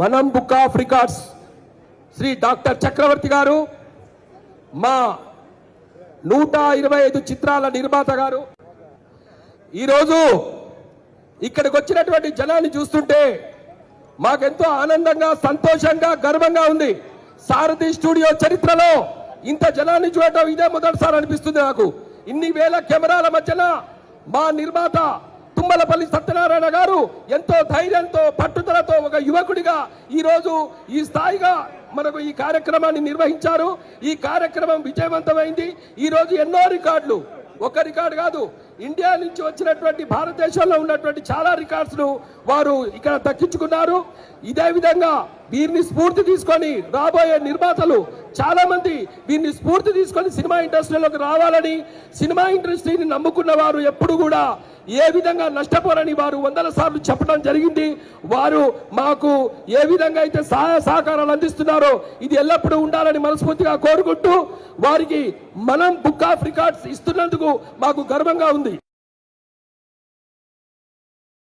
మనం book of records Shri doctor Chakravarthy గారు, మా 125 చిత్రాల నిర్మాత గారు, ఈరోజు ఇక్కడికి వచ్చినటువంటి జనాన్ని చూస్తుంటే మాకెంతో ఆనందంగా, సంతోషంగా, గర్వంగా ఉంది. సారథి స్టూడియో చరిత్రలో ఇంత జనాన్ని చూడటం ఇదే మొదటిసారి అనిపిస్తుంది నాకు. ఇన్ని వేల కెమెరాల మధ్యన మా నిర్మాత తుమ్మలపల్లి సత్యనారాయణ గారు ఎంతో ధైర్యంతో, పట్టుదలతో ఒక యువకుడిగా ఈరోజు ఈ స్థాయిగా మనకు ఈ కార్యక్రమాన్ని నిర్వహించారు. ఈ కార్యక్రమం విజయవంతమైంది. ఈరోజు ఎన్నో రికార్డులు, ఒక రికార్డు కాదు, ఇండియా నుంచి వచ్చినటువంటి, భారతదేశంలో ఉన్నటువంటి చాలా రికార్డ్స్ ను వారు ఇక్కడ దక్కించుకున్నారు. ఇదే విధంగా వీరిని స్ఫూర్తి తీసుకొని రాబోయే నిర్మాతలు చాలా మంది వీరిని స్ఫూర్తి తీసుకొని సినిమా ఇండస్ట్రీలోకి రావాలని, సినిమా ఇండస్ట్రీని నమ్ముకున్న వారు ఎప్పుడు కూడా ఏ విధంగా నష్టపోరని వారు 100 సార్లు చెప్పడం జరిగింది. వారు మాకు ఏ విధంగా అయితే సహాయ సహకారాలు అందిస్తున్నారో ఇది ఎల్లప్పుడూ ఉండాలని మనస్ఫూర్తిగా కోరుకుంటూ, వారికి మనం బుక్ ఆఫ్ రికార్డ్స్ ఇస్తున్నందుకు మాకు గర్వంగా ఉంది.